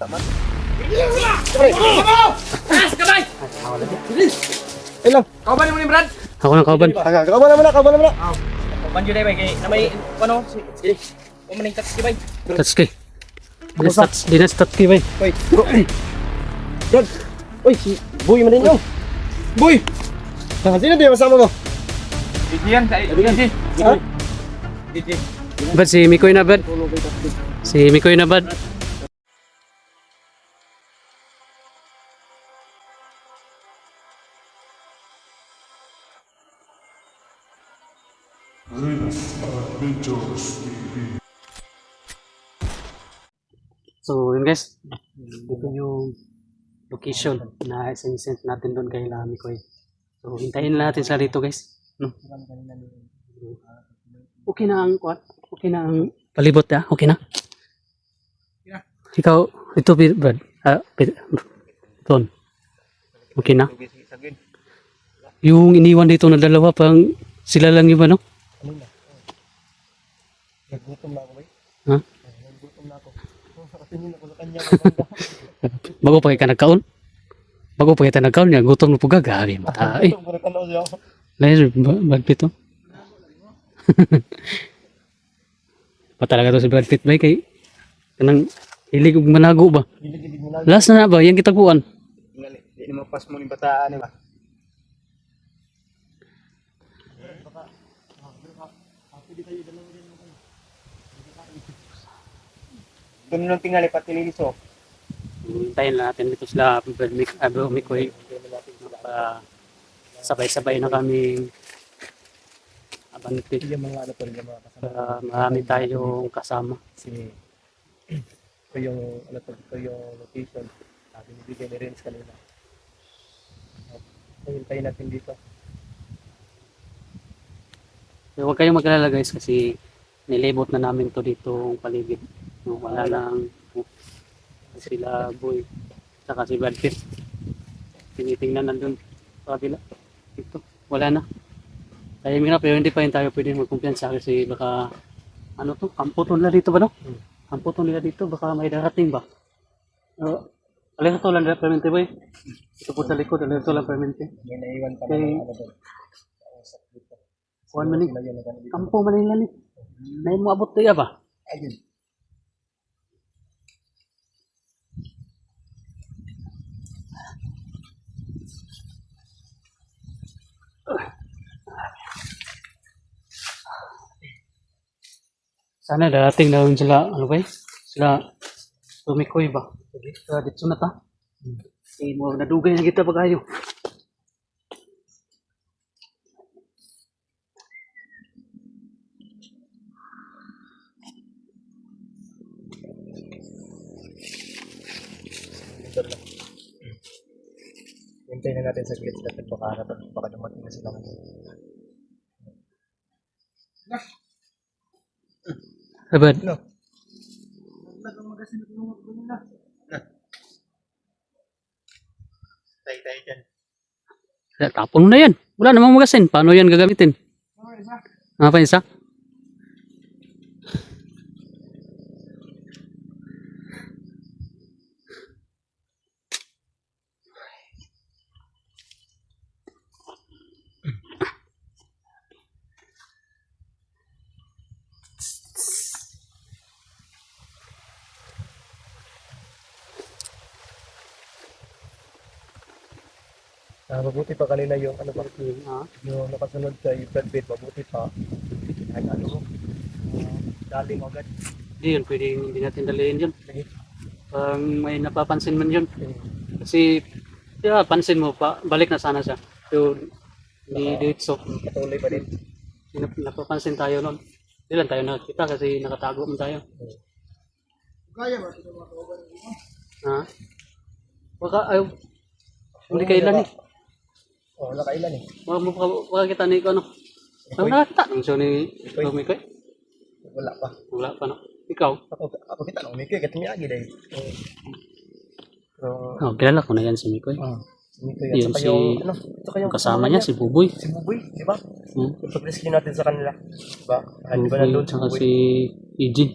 Taas kamay! Ilang. Kauban mo ni Brad. Ako na kauban. Kauban naman na, kauban naman na. Kauban yun ay kay na may ano si umaning taxi bay. Touch kay. Dinastat kay bay. Uy, bro. Brad. Uy, si Boy man din yun. Boy! Sino din masama mo? DJ yan, DJ. Ha? DJ. Bad si Mikoy na bad. Si Mikoy na bad. So yun guys, ito yung location na send natin doon kay Mikoy. So hintayin natin sa dito guys. No? Okay na ang kuat? Okay na ang palibot ya? Okay na? Ikaw, ito Brad. Ton. Okay na? Yung iniwan dito na dalawa pang sila lang yung ano? Nagutom na ako, boy. Ha? Nagutom na ako. Tingin ako sa kanya. Bago pa kita nagkaon? Bago pa kita nagkaon niya, gutom na po gagawin. Mata eh. Gutom ko na tanaw siya. Lain, Brad Pitt to. Pa talaga to si Brad Pitt ba kay kanang hilig og manago ba? Hilig mo na. Last na ba yang kita kuan? Hindi mo pas mo ni bataan, ba? Doon nung tingali pati liliso. Hintayin lang natin dito sila Bro Mikoy. Sabay-sabay na kami abante. Yung mga ano pa rin yung mga kasama. Marami tayong kasama. Si ito yung ano to, ito yung location. Binibigay ni Renz kanina. So, hintayin natin dito. So, huwag kayong mag-alala guys kasi nilibot na namin to dito ang paligid. No, wala lang sila Boy saka si Brad Pitt. Tinitingnan nandun sa kabila. Dito, wala na. Kaya hirap pero hindi pa rin tayo pwede magkumpiyansa kasi baka ano to, kampo to nila dito ba no? Kampo to nila dito, baka may darating ba? Alerto lang nila permente boy. Ito po sa likod, alerto lang permente. May naiwan pa Okay. na ano doon. Kuhan man ni, kampo man nila ni. Na mo abot tayo ba? Ayun. Sana darating na rin sila, ano ba eh? Sila Tumikoy ba? Dito na ta. Eh, mo nadugay na kita pa kayo. Hintayin na natin sa gilid natin baka dumating na sila ngayon. Sabad. No. Tay dyan. Tapon mo na yan. Wala namang magasin. Paano yan gagamitin? Ano pa isa? Mabuti pa kanina yung ano ba? Ah, Yung nakasunod sa Brad Pitt, mabuti pa. Kahit ano mo. Daling agad. Hindi yun. Pwedeng hindi natin dalihin yun. Pag may napapansin man yun. Kasi, yeah, pansin mo pa, balik na sana siya. So, hindi dito. Patuloy pa din. Napapansin tayo nun. Hindi lang tayo nakita kasi nakatago man tayo. Kaya ba ito mga kawaban mo? Ha? Baka, ayaw. Hindi kailan eh. Oo, nakailan eh. Baka kita ni ko ano. Ano nakita? Ang siya ni Mikoy? Wala pa. Wala pa no. Ikaw? Ako kita nung Mikoy, katong agi dahil. Oh, kilala ko na yan si Mikoy. Si Mikoy. Yun At saka si yung, ano, ito kayong kasama niya, si Buboy. Si Buboy, di ba? Hmm. Yung pag-rescue natin sa kanila. Di ba? Di ba Buboy, nandun si tsaka Buboy? si Eugene.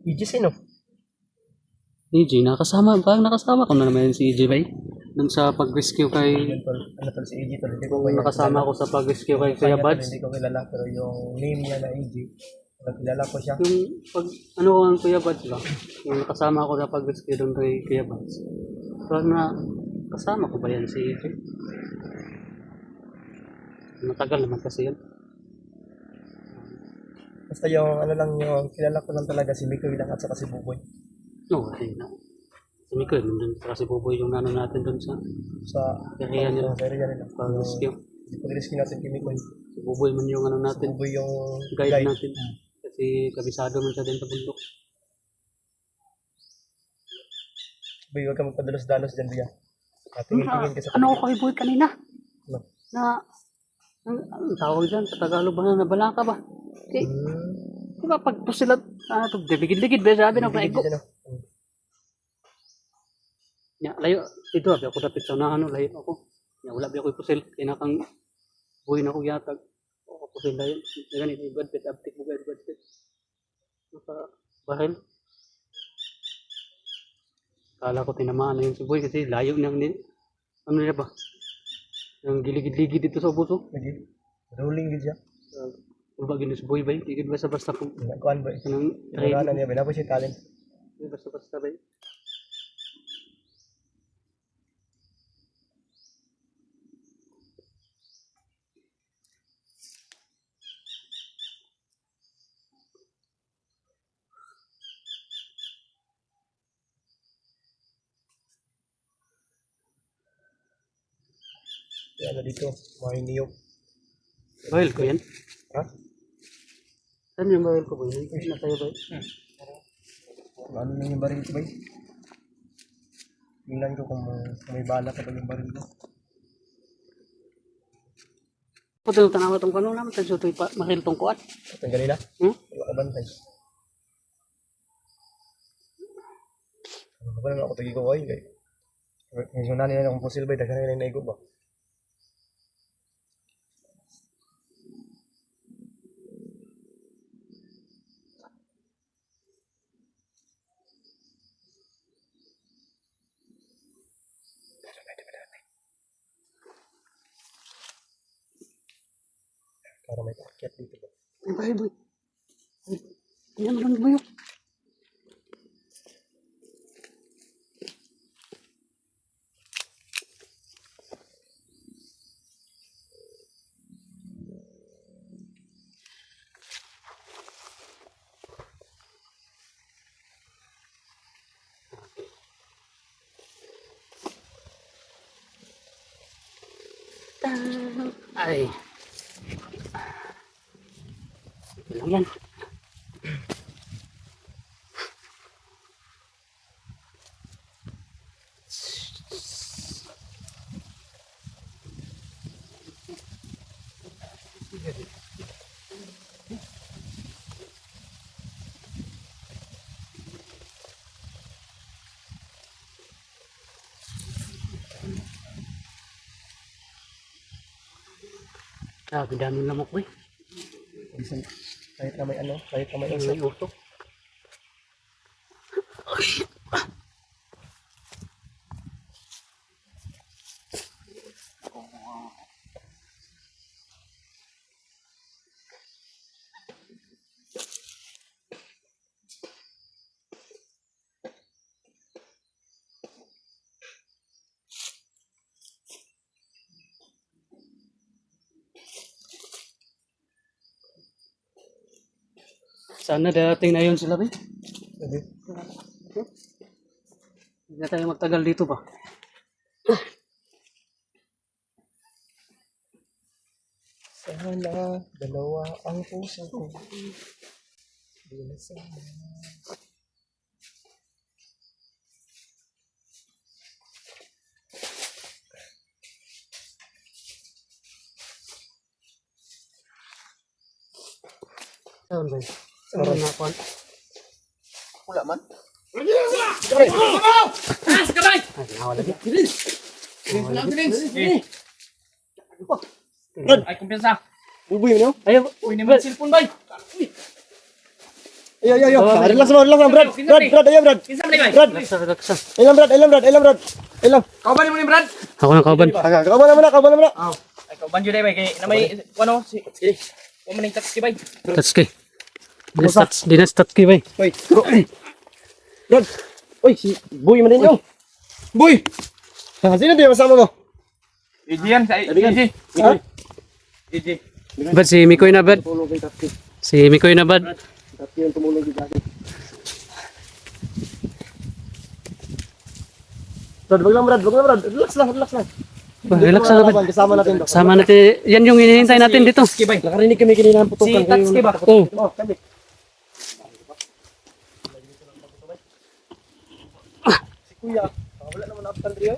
Igis sino? EJ, nakasama ko na naman si EJ bay. Dun sa pag-rescue kay Yun tol, ano tol si AJ tol, hindi ko kung nakasama ko sa pag-rescue kay Kuya Buds. Hindi ko kilala, pero yung name niya na AJ, kilala ko siya. Yung pag ano ko ang Kuya Buds ba? Yung nakasama ko sa pag-rescue doon kay Kuya Buds. Pero na kasama ko ba yan si EJ? Matagal naman kasi yun. Basta yung ano lang yung kilala ko lang talaga si Mikoy lang at saka si Buboy. No, kasi na. Si Mikoy, nandun kasi Boboy yung nano natin doon sa Sa area nila. sa area nila. Pag-rescue. Pag-rescue natin kay Mikoy. Si Boboy man yung ano Si natin, Buboy yung guide natin. Kasi kabisado man siya din sa bundok. Buboy, huwag ka magpadalos-dalos dyan, Bia. Tingin-tingin ka sa Ano ako kay Boy kanina? Ano? Na, ang tawag dyan, sa Tagalog ba na nabala ka ba? Okay. Diba pag pusilat, ano to, ligid-ligid ba sabi ng Bigid paiko? dyan, Ya, layo, ito abi ako dapit sa unahan, layo ako. Ya, wala ba ako ipusil, kinakang buhay na ko yatag. Ako pusil na yun. Ganito, ibadbit, abtik mo ka, ibadbit. Naka, bahel. Kala ko tinamaan na yun si Boy kasi layo niyang, ano niya ba? Yung giligid-ligid dito sa buso. Lagi. Rolling gid siya. Uba gini si Boy ba? Tigid ba sa basta kung Kuan ba? kanang Wala na niya, wala po siya talent. basta ba? Kaya ano dito, mga niyog. Bahel ko yan. Ha? Saan yung bahel ko Boy? Ay, na tayo ba? Ano na yung baril ko ba? Tingnan ko kung may bala ka ba yung baril ko. Puto tanawa tong kanon naman sa sutoy pa mahil tong kuat. At ang ganila, Hmm? wala ka bantay. Ano ba naman ako tagi ko ay kay. Yung nani na akong pusil ba, daghan na yung naigo ba? Para may paket dito ba? Ay bahel Boy. Yan lang Boy. Ay. Ito lang yan. Grabe daming lamok Boy. Bisan, kahit na may ano, kahit na may Ay, insect. uto. Sana darating na yun sila Boy. Sabi, Hindi na tayo magtagal dito ba? sana dalawa ang puso ko. Di na sana. Saan Boy? Saan na ako? Wala man. Ah, kabay! Ay, nawala di. Ay, kumpiyansa. Buboy mo no? Ayaw, Uy, naman cellphone bay. Ayo. Relax mo, Brad. Brad, ayo, Brad. Kinsa man bay? Brad. Relax. Ilang, Brad. Ilang. Kauban mo ni Brad. Ako na kauban. Kaban na muna. Ay kauban jud bay kay na may ano si o maning taxi bay. Tatski. Dinas tatski bay. Hoy, bro. Brad. Uy, si Boy man din yung. Boy! Sino din masama mo? EJ yan sa EJ. Ha? EJ. Bad si Mikoy na bad. Tulong kay Tapki. Si Mikoy na bad. Tapki yung tumulong kay Tapki. Brad, wag lang, Brad. Relax lang. Relax na bad. Kasama natin to. Sama natin. Yan yung hinihintay natin dito. Taxi bay. Nakarinig kami kanina ng putukan. Si Tatsuki ba? Oh. Kami. Si Kuya, wala naman after Rio.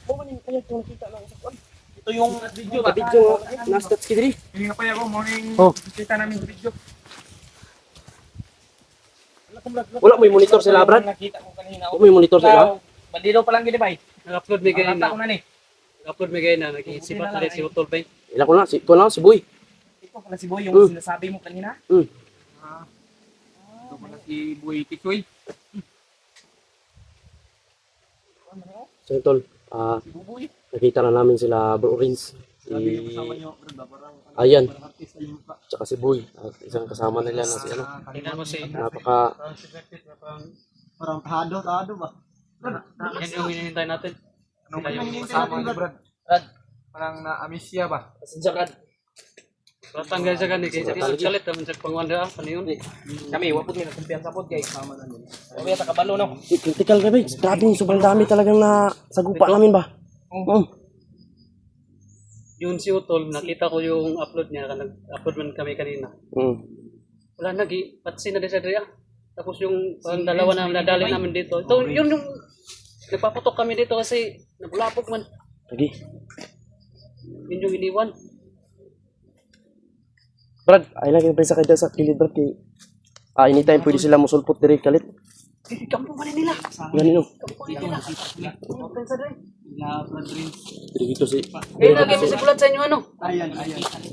Mo man yung kaya kung kita lang sa Ito yung video ba? video nasa Tatsuki diri. Hindi nga pa ako morning Oh. kita namin sa video. Wala mo yung monitor sila, Brad. Nakita ko kanina. Wala mo yung monitor sila. Bandido pa lang gini bay. Nag-upload mi kayo Nakita ko na ni. Nag-upload mi kayo na. Nag-iisipat ulit si Utol bay. Ila ko lang, si Boy. Ito pala si Boy yung sinasabi mo kanina. Ito pala si Boy Tisoy. So tol, Si Buboy. nakita na namin sila Bro Rins. Ayan. Tsaka si Boy. At isang kasama nila na si ano. Tingnan mo si Napaka Parang tahado ba? yan yung hinihintay natin. Anong Sila yung kasama ni Brad? Brad. Parang na-amisya ba? Pasensya ka. Tanggal sa kanil kay salit naman sa pangwanda ano yun. Kami, wapot mi nagkumpiyansa pod kay sama na nila. Kami ta kabalo no. Critical ka ba? Grabe, sobrang dami talagang na sagupa namin ba? Yun si Utol, nakita ko yung upload niya, nag-upload man kami kanina. Wala patsi na din sa Drea. Tapos yung dalawa na nadali namin dito. Ito, yun yung nagpaputok kami dito kasi nabulapok man. Lagi. Yun yung iniwan. Brad, ay lang yung sa kanya sa kilid, Brad. Anytime pwede sila musulpot direct kalit. Kampo man nila. Ganun yun. Kampo nila. Open sa Drea. Dirigito si... Lagi si bulat sa inyo ano?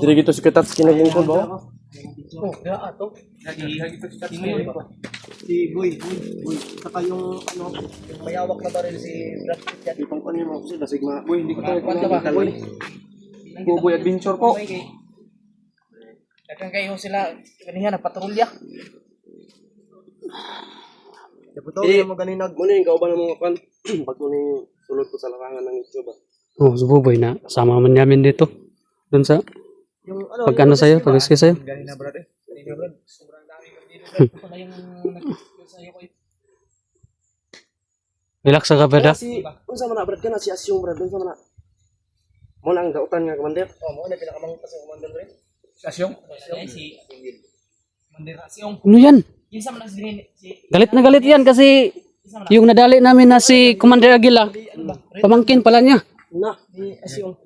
Dirigito si Katatsuki na lingkod ba? Oh, gaa to. Si Boy. Saka yung mayawak na baril si Brad Pitt yan. Ipang ano yung mga sila, Sigma. Boy, hindi ko tayo Boy. Buboy adventure ko. Dagang kayo sila kanina na patrolya. Dapat yung mga ganinag. Muna yung kauban ng mga kan. Pag muna yung sulod ko sa larangan ng YouTube ba? Oh, sububoy na. Sama man namin dito. Doon sa Yung ano, pag ano sa'yo, pag iski sa'yo. Kanina Brad eh. Kanina Brad. Sobrang dami bandido. Pala yung nag-video sa'yo ko. Relax ka ba da? Si... Unsa man na, Brad ka na? Si Asyong, Brad. Unsa man na? Muna ang dautan nga, Commander. mo na pinakamangutas yung commander rin. Sasyong. Si Mandira Siong. Ano yan? Kinsa man si Galit na galit yan kasi yung nadali namin na si Commander Aguila, pamangkin pala niya. Na, ni Asyong.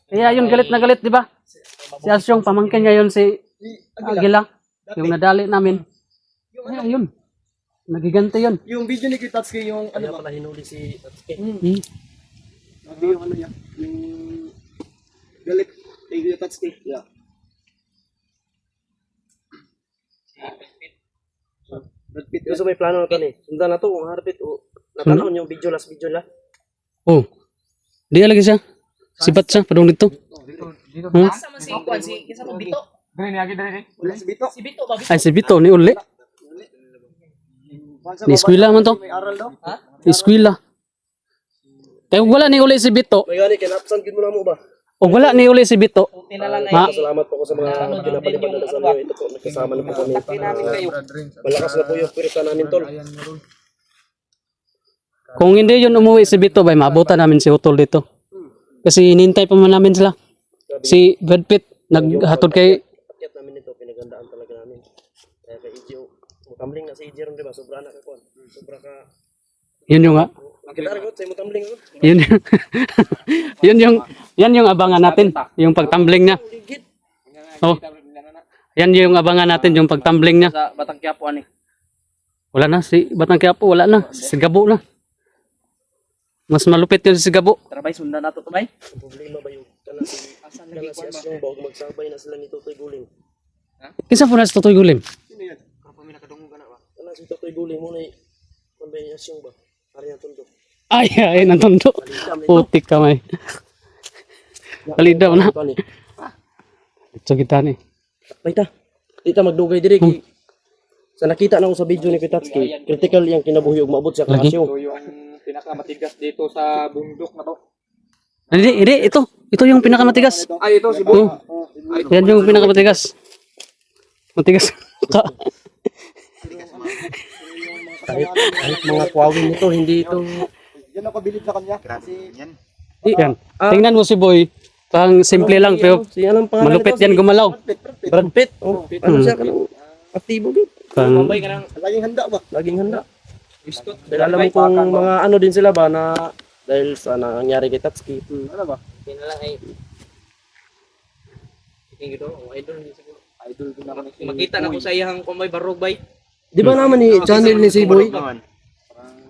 Kaya yun galit na galit, di ba? Si Asyong, pamangkin niya yun si Aguila, yung nadali namin. Kaya yun, nagigante yun. Yung video ni Kitatsuki yung Ano pala hinuli si Tatsuki? yung ano niya. Yung galit kay Kitatsuki. Yeah. Brad Pitt. Gusto may plano na to ni. Sundan na to kung harapit. Natanong yung video, last video na. Oh, di lagi siya. Sibat siya, padung dito. Kinsa man si Kwan si kinsa man Bito? Dali lagi dali. Wala si Bito. Si Bito ba? Ay, si Bito, ni Uli. Ni eskwela man to. May aral daw. Ha? Eskwela. Kaya kung wala ni Uli si Bito, May gani, kinapsan gid mo na mo ba? o wala ni Uli si Bito, Tinalan Ma- ay Salamat po ko sa mga pinapaliban na sa inyo. Ito po, nagkasama na po kami. namin kayo. Malakas na po yung pwirsa namin, tol. kung hindi yun umuwi si Bito, bay, maabutan namin si Utol dito. Kasi hinintay pa man namin sila. Si Brad Pitt, naghatod kay, Akyat namin ito, pinagandaan talaga namin. Kaya kay EJ, mutambling na si EJ ron, di ba? Sobra na ka, Kwan. Sobra ka. yun yung nga, Kita rin ko, sa'yo mutambling ko. yun yung, yan yung abangan natin, yung pagtumbling niya. Oh, yan yung abangan natin, yung pagtumbling niya. Sa Batang Quiapo ani. Wala na, si Batang Quiapo, wala na, si Sigabo na. Mas malupit yun si Sigabo. Trabay sundan nato to bay. Ang problema ba yung kana si Asyong ba? Huwag magsabay na sila ni Totoy Guling. Kinsa po na si Totoy Gulim? Sino yan? Kapag may nakadungog ka na ba? Ano si Totoy Guling mo na kombinasyon ba? Pare na tundo. Ay, nantondo. Putik kamay. Kalidam na. Ito kita ni. Baita. Dita magdugay diri kay sa nakita na ko sa video ni Pitatski, critical yang kinabuhi ug maabot sa Lagi? kalasyo. Ito yung pinakamatigas dito sa bundok na to. Hindi, ito. Ito yung pinakamatigas. Ay, ito si Boy. Yan yung pinakamatigas. Matigas. Kahit mga kwawin nito, hindi ito. Yan ako bilib sa kanya. Kasi yan. Yan. Tingnan mo si Boy. Pang simple lang pero Si anong pangalan malupit nito? yan gumalaw. Brad Pitt. Oh, ano siya kanang aktibo gid. Pang Boy ka nang laging handa ba? Laging handa. biskot. Dahil alam mo kung mga ano din sila ba na dahil sa nangyari kay Tatsuki. Ano ba? Yan na lang ay. Tingin ko, idol ni siguro. Idol din ako ni Makita na ko sa iyang kumay barog bay. Di ba naman ni channel ni si Boy?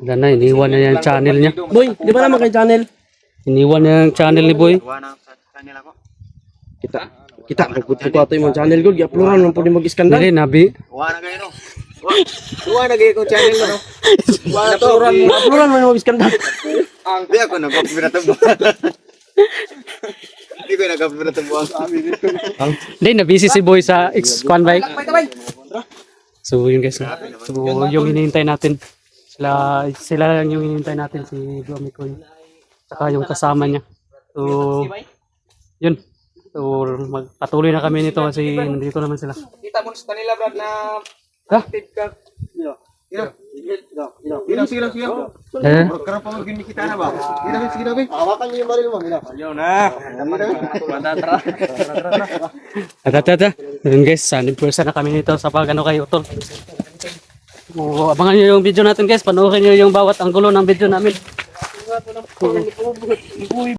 wala na, iniwan na yung channel niya. Boy, di ba naman kay channel? Iniwan na yung channel ni Boy. Gawa na sa kanila ko. Kita magputo ko ato yung channel ko, gi-uploadan man pud mag-iskandal. Dali, nabi. Gawa na kayo no. Gawa na kayo kung channel mo no. Gawa na to. Uploadan man mag-iskandal. Hindi ako nag-copy na tumbo. Hindi ko nag-copy na tumbo sa amin. Hindi, na-busy si Boy sa X1 bike. So yun guys. So yung hinihintay natin. Sila lang yung hinihintay natin si Bro Mikoy. Saka yung kasama niya. So yun. So magpatuloy na kami nito kasi nandito naman sila. Kita mo sa kanila Brad na Ha? active ka. Sige lang. Eh? Karang pamagin ni kita na ba? Sige na. Hawakan niyo yung baril mo. Ayaw na. Tata. Yun guys, 100% na kami nito sa pag ano kay Utol. Abangan nyo yung video natin guys. Panoorin nyo yung bawat anggulo ng video namin.